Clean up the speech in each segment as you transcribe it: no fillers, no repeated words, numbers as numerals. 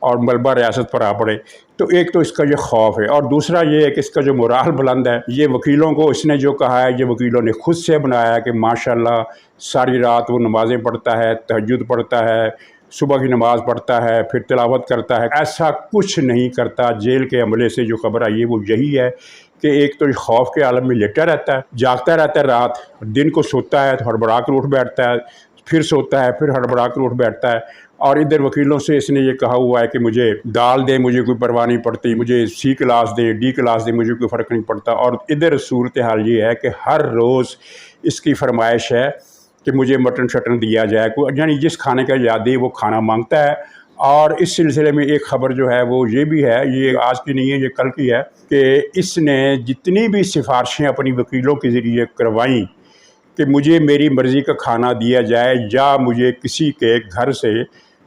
اور ملبہ ریاست پر آ پڑے۔ تو ایک تو اس کا یہ خوف ہے، اور دوسرا یہ ہے کہ اس کا جو مورال بلند ہے، یہ وکیلوں کو اس نے جو کہا ہے، یہ وکیلوں نے خود سے بنایا ہے کہ ماشاءاللہ ساری رات وہ نمازیں پڑھتا ہے، تہجد پڑھتا ہے، صبح کی نماز پڑھتا ہے، پھر تلاوت کرتا ہے۔ ایسا کچھ نہیں کرتا۔ جیل کے عملے سے جو خبر آئی ہے وہ یہی ہے کہ ایک تو خوف کے عالم میں لیٹا رہتا ہے، جاگتا رہتا ہے، رات دن کو سوتا ہے تو ہڑبڑا کر اٹھ بیٹھتا ہے، پھر سوتا ہے، پھر ہڑبڑا کر اٹھ بیٹھتا ہے۔ اور ادھر وکیلوں سے اس نے یہ کہا ہوا ہے کہ مجھے دال دے، مجھے کوئی پرواہ نہیں پڑتی، مجھے سی کلاس دے، ڈی کلاس دے، مجھے کوئی فرق نہیں پڑتا۔ اور ادھر صورتحال یہ ہے کہ ہر روز اس کی فرمائش ہے کہ مجھے مٹن شٹن دیا جائے، یعنی جس کھانے کا یاد ہے وہ کھانا مانگتا ہے۔ اور اس سلسلے میں ایک خبر جو ہے وہ یہ بھی ہے، یہ آج کی نہیں ہے، یہ کل کی ہے، کہ اس نے جتنی بھی سفارشیں اپنی وکیلوں کے ذریعے کروائیں کہ مجھے میری مرضی کا کھانا دیا جائے، یا مجھے کسی کے گھر سے،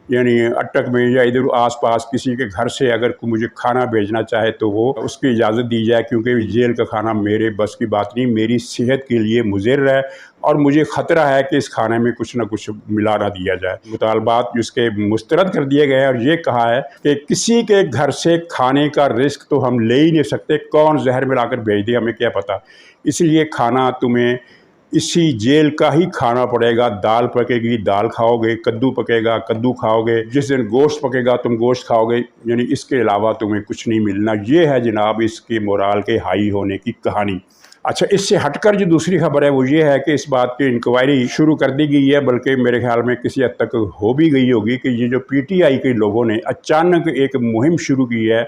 یعنی اٹک میں یا ادھر آس پاس کسی کے گھر سے اگر کوئی مجھے کھانا بھیجنا چاہے تو وہ اس کی اجازت دی جائے، کیونکہ جیل کا کھانا میرے بس کی بات نہیں، میری صحت کے لیے مضر ہے اور مجھے خطرہ ہے کہ اس کھانے میں کچھ نہ کچھ ملا نہ دیا جائے۔ مطالبات اس کے مسترد کر دیے گئے ہیں، اور یہ کہا ہے کہ کسی کے گھر سے کھانے کا رزق تو ہم لے ہی نہیں سکتے، کون زہر ملا کر بھیج دے ہمیں کیا پتہ، اس لیے کھانا تمہیں اسی جیل کا ہی کھانا پڑے گا۔ دال پکے گی دال کھاؤ گے، کدو پکے گا کدو کھاؤ گے، جس دن گوشت پکے گا تم گوشت کھاؤ گے، یعنی اس کے علاوہ تمہیں کچھ نہیں ملنا۔ یہ ہے جناب اس کے مورال کے ہائی ہونے کی کہانی۔ اچھا، اس سے ہٹ کر جو دوسری خبر ہے وہ یہ ہے کہ اس بات کی انکوائری شروع کر دی گئی ہے، بلکہ میرے خیال میں کسی حد تک ہو بھی گئی ہوگی، کہ یہ جو پی ٹی آئی کے لوگوں نے اچانک ایک مہم شروع کی ہے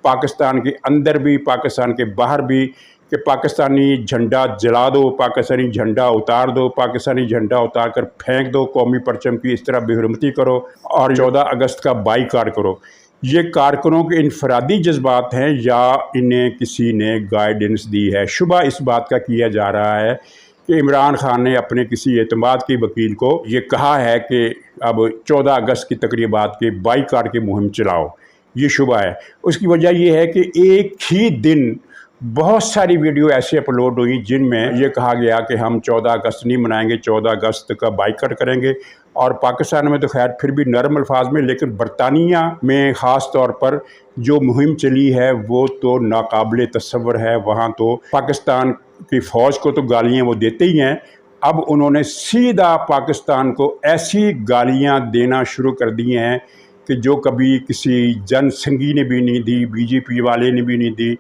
پاکستان کے اندر بھی پاکستان کے باہر بھی، کہ پاکستانی جھنڈا جلا دو، پاکستانی جھنڈا اتار دو، پاکستانی جھنڈا اتار کر پھینک دو، قومی پرچم کی اس طرح بے حرمتی کرو، اور 14 اگست کا بائیکاٹ کرو۔ یہ کارکنوں کے انفرادی جذبات ہیں یا انہیں کسی نے گائیڈنس دی ہے؟ شبہ اس بات کا کیا جا رہا ہے کہ عمران خان نے اپنے کسی اعتماد کے وکیل کو یہ کہا ہے کہ اب 14 اگست کی تقریبات کے بائیکاٹ کی مہم چلاؤ، یہ شبہ ہے۔ اس کی وجہ یہ ہے کہ ایک ہی دن بہت ساری ویڈیو ایسے اپلوڈ ہوئی جن میں یہ کہا گیا کہ ہم 14 اگست نہیں منائیں گے، 14 اگست کا بائیکاٹ کریں گے۔ اور پاکستان میں تو خیر پھر بھی نرم الفاظ میں، لیکن برطانیہ میں خاص طور پر جو مہم چلی ہے وہ تو ناقابل تصور ہے۔ وہاں تو پاکستان کی فوج کو تو گالیاں وہ دیتے ہی ہیں، اب انہوں نے سیدھا پاکستان کو ایسی گالیاں دینا شروع کر دی ہیں کہ جو کبھی کسی جن سنگھی نے بھی نہیں دی، بی جے پی والے نے بھی نہیں دی،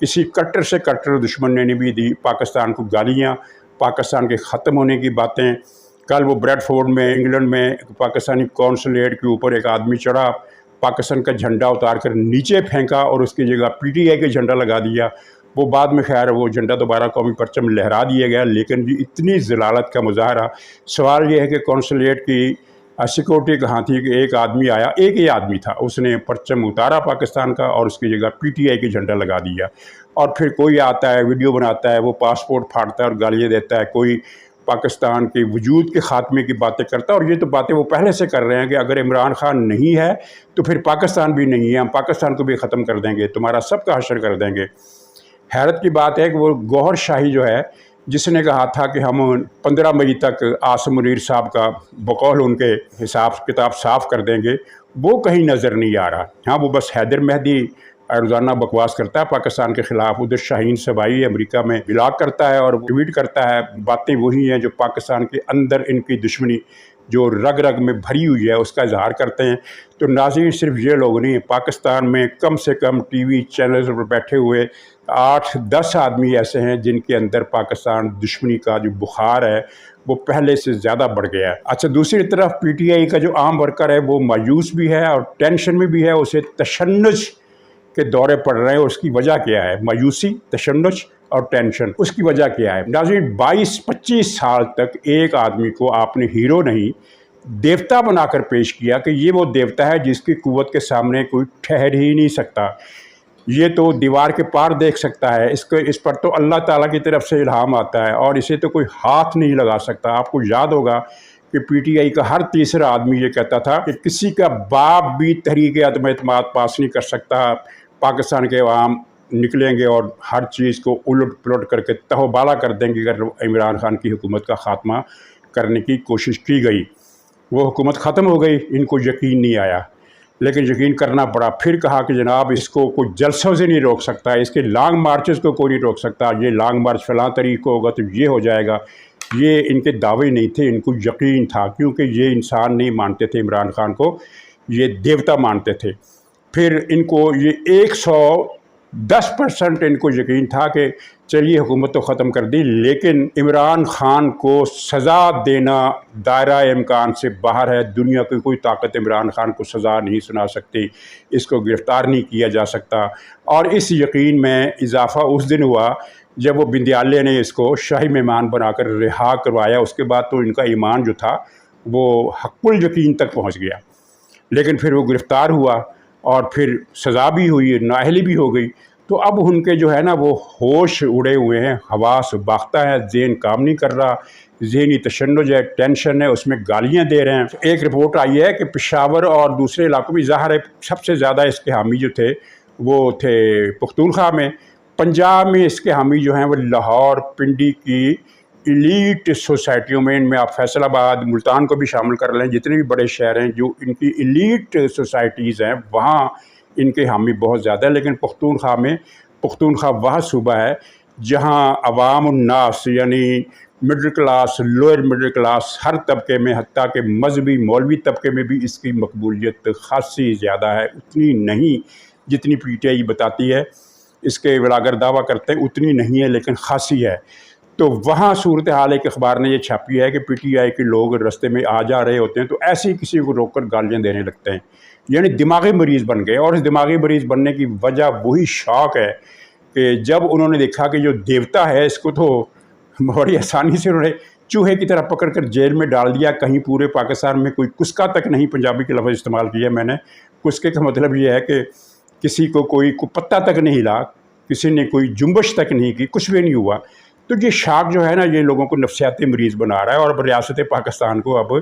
کسی کٹر سے کٹر دشمن نے بھی دی۔ پاکستان کو گالیاں، پاکستان کے ختم ہونے کی باتیں۔ کل وہ بریڈ فورڈ میں انگلینڈ میں پاکستانی قونصلیٹ کے اوپر ایک آدمی چڑھا، پاکستان کا جھنڈا اتار کر نیچے پھینکا اور اس کی جگہ پی ٹی آئی کا جھنڈا لگا دیا۔ وہ بعد میں خیر وہ جھنڈا دوبارہ قومی پرچم لہرا دیا گیا، لیکن یہ اتنی ذلالت کا مظاہرہ۔ سوال یہ ہے کہ قونصلیٹ کی سیکورٹی کہاں تھی کہ ایک آدمی آیا، ایک ہی آدمی تھا، اس نے پرچم اتارا پاکستان کا اور اس کی جگہ پی ٹی آئی کا جھنڈا لگا دیا۔ اور پھر کوئی آتا ہے ویڈیو بناتا ہے، وہ پاسپورٹ پھاڑتا ہے اور گالیاں دیتا ہے، کوئی پاکستان کے وجود کے خاتمے کی باتیں کرتا ہے۔ اور یہ تو باتیں وہ پہلے سے کر رہے ہیں کہ اگر عمران خان نہیں ہے تو پھر پاکستان بھی نہیں ہے، ہم پاکستان کو بھی ختم کر دیں گے، تمہارا سب کا حشر کر دیں گے۔ حیرت کی بات ہے کہ وہ گوہر شاہی جو ہے، جس نے کہا تھا کہ ہم 15 مئی تک عاصم منیر صاحب کا بقول ان کے حساب کتاب صاف کر دیں گے، وہ کہیں نظر نہیں آ رہا۔ ہاں، وہ بس حیدر مہدی روزانہ بکواس کرتا ہے پاکستان کے خلاف، ادھر شاہین سبائی امریکہ میں بلاگ کرتا ہے اور ٹویٹ کرتا ہے، باتیں وہی ہیں جو پاکستان کے اندر ان کی دشمنی جو رگ رگ میں بھری ہوئی ہے اس کا اظہار کرتے ہیں۔ تو ناظرین، صرف یہ لوگ نہیں، پاکستان میں کم سے کم ٹی وی چینلز پر بیٹھے ہوئے 8-10 آدمی ایسے ہیں جن کے اندر پاکستان دشمنی کا جو بخار ہے وہ پہلے سے زیادہ بڑھ گیا ہے۔ اچھا، دوسری طرف پی ٹی آئی کا جو عام ورکر ہے وہ مایوس بھی ہے اور ٹینشن میں بھی ہے، اسے تشنج کے دورے پڑ رہے ہیں۔ اس کی وجہ کیا ہے؟ مایوسی، تشنج اور ٹینشن، اس کی وجہ کیا ہے؟ ناظرین، 22-25 سال تک ایک آدمی کو آپ نے ہیرو نہیں دیوتا بنا کر پیش کیا کہ یہ وہ دیوتا ہے جس کی قوت کے سامنے کوئی ٹھہر ہی نہیں سکتا، یہ تو دیوار کے پار دیکھ سکتا ہے، اس پر تو اللہ تعالیٰ کی طرف سے الہام آتا ہے اور اسے تو کوئی ہاتھ نہیں لگا سکتا۔ آپ کو یاد ہوگا کہ پی ٹی آئی کا ہر تیسرا آدمی یہ کہتا تھا کہ کسی کا باپ بھی تحریک عدم اعتماد پاس نہیں کر سکتا، پاکستان کے عوام نکلیں گے اور ہر چیز کو الٹ پلٹ کر کے تہو بالا کر دیں گے اگر عمران خان کی حکومت کا خاتمہ کرنے کی کوشش کی گئی۔ وہ حکومت ختم ہو گئی، ان کو یقین نہیں آیا، لیکن یقین کرنا پڑا. پھر کہا کہ جناب اس کو کوئی جلسوں سے نہیں روک سکتا, اس کے لانگ مارچز کو کوئی نہیں روک سکتا, یہ لانگ مارچ فلاں تاریخ کو ہوگا تو یہ ہو جائے گا. یہ ان کے دعوے نہیں تھے, ان کو یقین تھا, کیونکہ یہ انسان نہیں مانتے تھے عمران خان کو, یہ دیوتا مانتے تھے. پھر ان کو یہ 110% ان کو یقین تھا کہ چلیے حکومت تو ختم کر دی, لیکن عمران خان کو سزا دینا دائرہ امکان سے باہر ہے. دنیا کی کوئی طاقت عمران خان کو سزا نہیں سنا سکتی, اس کو گرفتار نہیں کیا جا سکتا. اور اس یقین میں اضافہ اس دن ہوا جب وہ بندیالیہ نے اس کو شاہی مہمان بنا کر رہا کروایا. اس کے بعد تو ان کا ایمان جو تھا وہ حق الیقین تک پہنچ گیا. لیکن پھر وہ گرفتار ہوا اور پھر سزا بھی ہوئی, نااہلی بھی ہو گئی. تو اب ان کے جو ہے نا وہ ہوش اڑے ہوئے ہیں, حواس باختہ ہے, ذہن کام نہیں کر رہا, ذہنی تشنج ہے, ٹینشن ہے, اس میں گالیاں دے رہے ہیں. ایک رپورٹ آئی ہے کہ پشاور اور دوسرے علاقوں میں ظاہر ہے سب سے زیادہ اس کے حامی جو تھے وہ تھے پختونخوا میں. پنجاب میں اس کے حامی جو ہیں وہ لاہور, پنڈی کی ایلیٹ سوسائٹیوں میں, ان میں آپ فیصل آباد, ملتان کو بھی شامل کر لیں, جتنے بھی بڑے شہر ہیں جو ان کی ایلیٹ سوسائٹیز ہیں وہاں ان کے حامی بہت زیادہ ہے. لیکن پختونخوا وہ صوبہ ہے جہاں عوام الناس یعنی middle class, lower middle class, ہر طبقے میں, حتیٰ کہ مذہبی مولوی طبقے میں بھی اس کی مقبولیت خاصی زیادہ ہے. اتنی نہیں جتنی پی ٹی آئی بتاتی ہے, اس کے ولاگر دعویٰ کرتے ہیں اتنی نہیں ہے لیکن خاصی ہے. تو وہاں صورتحال ایک اخبار نے یہ چھاپی ہے کہ پی ٹی آئی کے لوگ رستے میں آ جا رہے ہوتے ہیں تو ایسے ہی کسی کو روک کر گالیاں دینے لگتے ہیں, یعنی دماغی مریض بن گئے. اور اس دماغی مریض بننے کی وجہ وہی شوق ہے کہ جب انہوں نے دیکھا کہ جو دیوتا ہے اس کو تو بڑی آسانی سے انہوں نے چوہے کی طرح پکڑ کر جیل میں ڈال دیا. کہیں پورے پاکستان میں کوئی کسکا تک نہیں, پنجابی کے لفظ استعمال کیا میں نے. کسکے کا مطلب یہ ہے کہ کسی کو کوئی پتہ تک نہیں ہلا, کسی نے کوئی جنبش تک نہیں کی, کچھ بھی نہیں ہوا. تو یہ شاک جو ہے نا یہ لوگوں کو نفسیاتی مریض بنا رہا ہے, اور اب ریاست پاکستان کو اب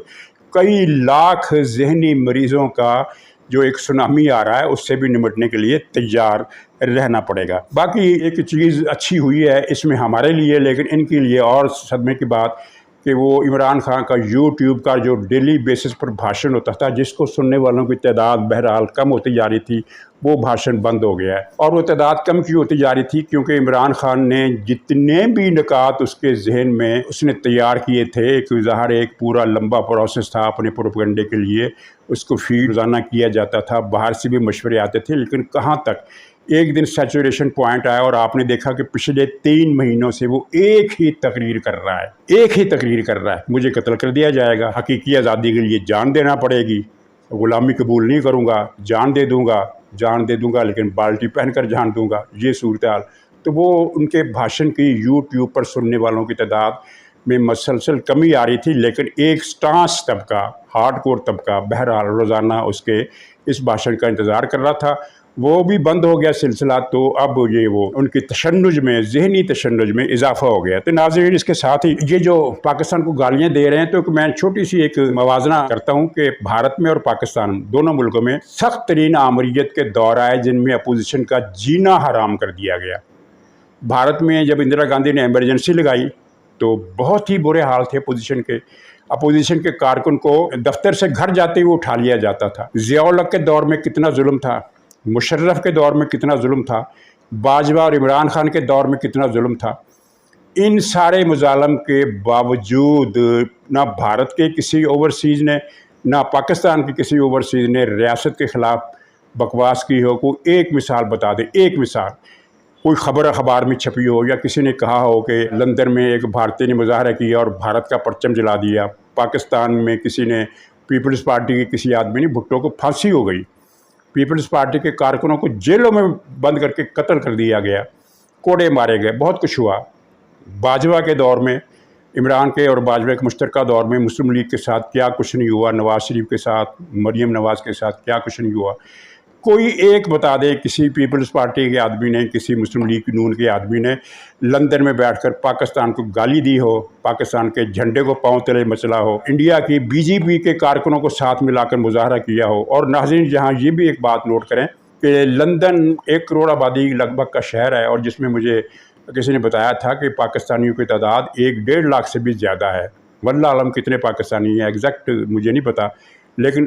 کئی لاکھ ذہنی مریضوں کا جو ایک سونامی آ رہا ہے اس سے بھی نمٹنے کے لیے تیار رہنا پڑے گا. باقی ایک چیز اچھی ہوئی ہے اس میں ہمارے لیے, لیکن ان کے لیے اور صدمے کی بات کہ وہ عمران خان کا یوٹیوب کا جو ڈیلی بیسس پر بھاشن ہوتا تھا, جس کو سننے والوں کی تعداد بہرحال کم ہوتی جا رہی تھی, وہ بھاشن بند ہو گیا ہے. اور وہ تعداد کم کیوں ہوتی جا رہی تھی؟ کیونکہ عمران خان نے جتنے بھی نکات اس کے ذہن میں اس نے تیار کیے تھے, ایک ظاہر ایک پورا لمبا پروسیس تھا اپنے پروپیگنڈے کے لیے, اس کو فیڈ روزانہ کیا جاتا تھا, باہر سے بھی مشورے آتے تھے, لیکن کہاں تک. ایک دن سیچوریشن پوائنٹ آیا اور آپ نے دیکھا کہ پچھلے 3 مہینوں سے وہ ایک ہی تقریر کر رہا ہے, مجھے قتل کر دیا جائے گا, حقیقی آزادی کے لیے جان دینا پڑے گی, غلامی قبول نہیں کروں گا, جان دے دوں گا لیکن بالٹی پہن کر جان دوں گا, یہ صورتحال. تو وہ ان کے بھاشن کی یوٹیوب پر سننے والوں کی تعداد میں مسلسل کمی آ رہی تھی, لیکن ایک سٹانس طبقہ, ہارڈ کور طبقہ بہرحال روزانہ اس کے اس بھاشن کا انتظار کر رہا تھا. وہ بھی بند ہو گیا سلسلہ, تو اب یہ وہ ان کی تشنج میں, ذہنی تشنج میں اضافہ ہو گیا. تو ناظرین اس کے ساتھ ہی یہ جو پاکستان کو گالیاں دے رہے ہیں, تو میں چھوٹی سی ایک موازنہ کرتا ہوں کہ بھارت میں اور پاکستان دونوں ملکوں میں سخت ترین آمریت کے دور آئے جن میں اپوزیشن کا جینا حرام کر دیا گیا. بھارت میں جب اندرا گاندھی نے ایمرجنسی لگائی تو بہت ہی برے حال تھے اپوزیشن کے کارکن کو دفتر سے گھر جاتے ہوئے اٹھا لیا جاتا تھا. ضیاء الحق کے دور میں کتنا ظلم تھا, مشرف کے دور میں کتنا ظلم تھا, باجوہ اور عمران خان کے دور میں کتنا ظلم تھا. ان سارے مظالم کے باوجود نہ بھارت کے کسی اوورسیز نے, نہ پاکستان کے کسی اوورسیز نے ریاست کے خلاف بکواس کی ہو. کوئی ایک مثال بتا دیں, ایک مثال, کوئی خبر اخبار میں چھپی ہو یا کسی نے کہا ہو کہ لندن میں ایک بھارتی نے مظاہرہ کیا اور بھارت کا پرچم جلا دیا. پاکستان میں کسی نے, پیپلز پارٹی کے کسی آدمی نے, بھٹو کو پھانسی ہو گئی. پیپلز پارٹی کے کارکنوں کو جیلوں میں بند کر کے قتل کر دیا گیا, کوڑے مارے گئے, بہت کچھ ہوا. باجوہ کے دور میں, عمران کے اور باجوہ کے مشترکہ دور میں مسلم لیگ کے ساتھ کیا کچھ نہیں ہوا, نواز شریف کے ساتھ, مریم نواز کے ساتھ کیا کچھ نہیں ہوا. کوئی ایک بتا دے کسی پیپلز پارٹی کے آدمی نے, کسی مسلم لیگ نون کے آدمی نے لندن میں بیٹھ کر پاکستان کو گالی دی ہو, پاکستان کے جھنڈے کو پاؤں تلے مچلا ہو, انڈیا کی بی جے پی کے کارکنوں کو ساتھ ملا کر مظاہرہ کیا ہو. اور ناظرین جہاں یہ بھی ایک بات نوٹ کریں کہ لندن 1 کروڑ آبادی لگ بھگ کا شہر ہے, اور جس میں مجھے کسی نے بتایا تھا کہ پاکستانیوں کی تعداد 1-1.5 لاکھ سے بھی زیادہ ہے. واللہ عالم کتنے پاکستانی ہیں ایگزیکٹ مجھے نہیں پتا, لیکن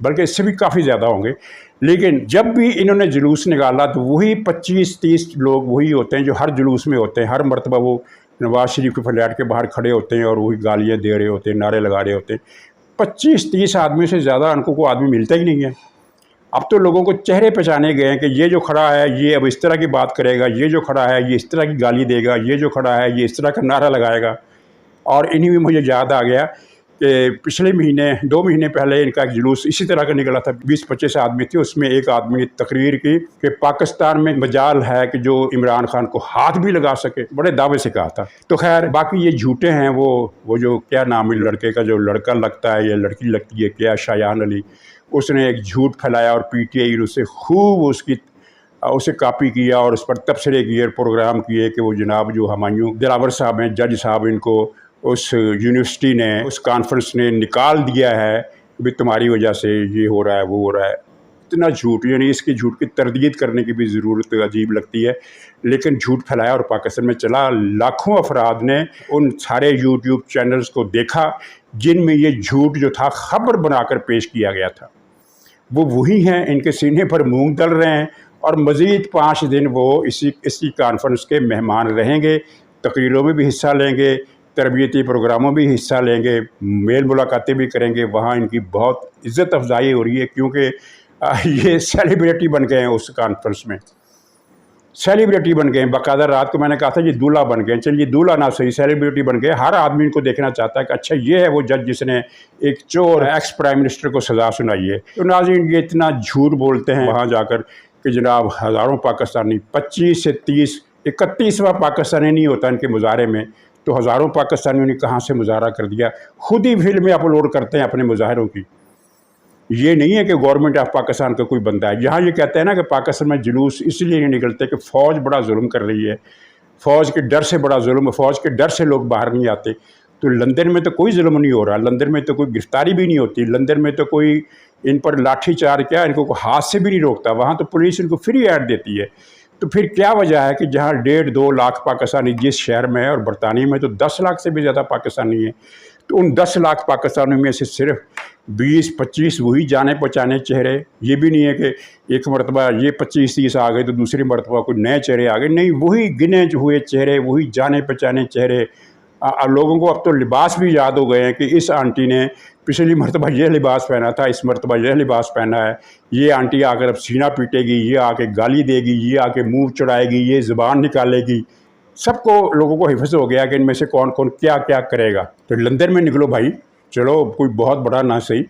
بلکہ اس سے بھی کافی زیادہ ہوں گے۔ لیکن جب بھی انہوں نے جلوس نکالا تو وہی 25-30 لوگ وہی ہوتے ہیں جو ہر جلوس میں ہوتے ہیں۔ ہر مرتبہ وہ نواز شریف کے فلیٹ کے باہر کھڑے ہوتے ہیں اور وہی گالیاں دے رہے ہوتے ہیں، نعرے لگا رہے ہوتے ہیں۔ 25-30 آدمی سے زیادہ ان کو کوئی آدمی ملتا ہی نہیں ہے۔ اب تو لوگوں کو چہرے پہچانے گئے ہیں کہ یہ جو کھڑا ہے یہ اب اس طرح کی بات کرے گا، یہ جو کھڑا ہے یہ اس طرح کی گالی دے گا، یہ جو کھڑا ہے یہ اس طرح کا نعرہ لگائے گا۔ اور انہی میں مجھے یاد آ گیا کہ پچھلے مہینے 2 مہینے پہلے ان کا ایک جلوس اسی طرح کا نکلا تھا، 20-25 آدمی تھے۔ اس میں ایک آدمی نے تقریر کی کہ پاکستان میں مجال ہے کہ جو عمران خان کو ہاتھ بھی لگا سکے، بڑے دعوے سے کہا تھا۔ تو خیر باقی یہ جھوٹے ہیں، وہ جو کیا نام ہے لڑکے کا، جو لڑکا لگتا ہے یا لڑکی لگتی ہے، کیا شایان علی، اس نے ایک جھوٹ پھیلایا اور پی ٹی آئی اسے خوب اسے کاپی کیا اور اس پر تبصرے کیے اور پروگرام کیے کہ وہ جناب جو ہمایوں دلاور صاحب ہیں، جج صاحب، ان کو اس یونیورسٹی نے، اس کانفرنس نے نکال دیا ہے کہ تمہاری وجہ سے یہ ہو رہا ہے وہ ہو رہا ہے۔ اتنا جھوٹ، یعنی اس کی جھوٹ کی تردید کرنے کی بھی ضرورت عجیب لگتی ہے، لیکن جھوٹ پھیلایا اور پاکستان میں چلا۔ لاکھوں افراد نے ان سارے یوٹیوب چینلز کو دیکھا جن میں یہ جھوٹ جو تھا خبر بنا کر پیش کیا گیا تھا۔ وہ وہی ہیں، ان کے سینے پر مونگ ڈل رہے ہیں اور مزید 5 دن وہ اسی کانفرنس کے مہمان رہیں گے، تقریروں میں بھی حصہ لیں گے، تربیتی پروگراموں بھی حصہ لیں گے، میل ملاقاتیں بھی کریں گے۔ وہاں ان کی بہت عزت افزائی ہو رہی ہے کیونکہ یہ سیلیبریٹی بن گئے ہیں۔ اس کانفرنس میں سیلیبریٹی بن گئے ہیں، باقاعدہ رات کو میں نے کہا تھا یہ دولہا بن گئے ہیں۔ چلیے دولہا نہ صحیح، سیلیبریٹی بن گئے۔ ہر آدمی ان کو دیکھنا چاہتا ہے کہ اچھا یہ ہے وہ جج جس نے ایک چور ایکس پرائم منسٹر کو سزا سنائی ہے۔ تو ناظرین یہ اتنا جھوٹ بولتے ہیں وہاں جا کر کہ جناب ہزاروں پاکستانی، 25 سے 30، 31واں پاکستانی نہیں ہوتا ان کے مظاہرے میں، تو ہزاروں پاکستانیوں نے کہاں سے مظاہرہ کر دیا۔ خود ہی فلمیں اپلوڈ کرتے ہیں اپنے مظاہروں کی۔ یہ نہیں ہے کہ گورنمنٹ آف پاکستان کا کوئی بندہ ہے۔ یہاں یہ کہتے ہیں نا کہ پاکستان میں جلوس اس لیے نہیں نکلتے کہ فوج بڑا ظلم کر رہی ہے، فوج کے ڈر سے بڑا ظلم ہے، فوج کے ڈر سے لوگ باہر نہیں آتے۔ تو لندن میں تو کوئی ظلم نہیں ہو رہا، لندن میں تو کوئی گرفتاری بھی نہیں ہوتی، لندن میں تو کوئی ان پر لاٹھی چارج کیا ان کو ہاتھ سے بھی نہیں روکتا، وہاں تو پولیس ان کو فری ایڈ دیتی ہے۔ تو پھر کیا وجہ ہے کہ جہاں 1.5-2 لاکھ پاکستانی جس شہر میں ہے، اور برطانیہ میں تو 10 لاکھ سے بھی زیادہ پاکستانی ہیں، تو ان 10 لاکھ پاکستانیوں میں سے صرف 20-25 وہی جانے پہچانے چہرے؟ یہ بھی نہیں ہے کہ ایک مرتبہ یہ 25-30 آ گئے تو دوسری مرتبہ کوئی نئے چہرے آ گئے، نہیں، وہی گنے ہوئے چہرے، وہی جانے پہچانے چہرے۔ لوگوں کو اب تو لباس بھی یاد ہو گئے ہیں کہ اس آنٹی نے پچھلی مرتبہ یہ لباس پہنا تھا، اس مرتبہ یہ لباس پہنا ہے، یہ آنٹی آ کر اب سینہ پیٹے گی، یہ آ کے گالی دے گی، یہ آ کے منہ چڑھائے گی، یہ زبان نکالے گی۔ سب کو لوگوں کو حفظ ہو گیا کہ ان میں سے کون کون کیا کیا کرے گا۔ تو لندن میں نکلو بھائی، چلو کوئی بہت بڑا نہ صحیح،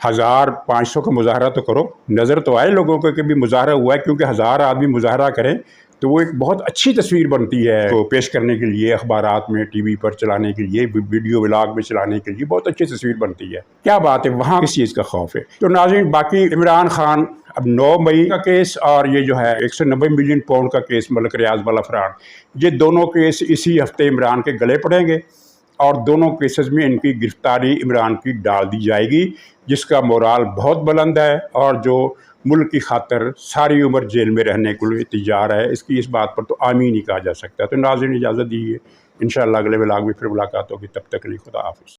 1500 کا مظاہرہ تو کرو، نظر تو آئے لوگوں کو کہ بھی مظاہرہ ہوا ہے، کیونکہ 1000 آدمی مظاہرہ کریں تو وہ ایک بہت اچھی تصویر بنتی ہے تو پیش کرنے کے لیے، اخبارات میں، ٹی وی پر چلانے کے لیے، ویڈیو ولاگ میں چلانے کے لیے بہت اچھی تصویر بنتی ہے۔ کیا بات ہے، وہاں کس چیز کا خوف ہے؟ تو ناظرین باقی عمران خان اب 9 مئی کا کیس اور یہ جو ہے 190 ملین پاؤنڈ کا کیس ملک ریاض والا فران، یہ دونوں کیس اسی ہفتے عمران کے گلے پڑیں گے اور دونوں کیسز میں ان کی گرفتاری عمران کی ڈال دی جائے گی، جس کا مورال بہت بلند ہے اور جو ملک کی خاطر ساری عمر جیل میں رہنے کو تیار ہے، اس بات پر تو آمین ہی کہا جا سکتا ہے۔ تو ناظرین اجازت دیجیے، انشاءاللہ اگلے ولاگ میں پھر ملاقات ہوگی، تب تک کے لیے خدا حافظ۔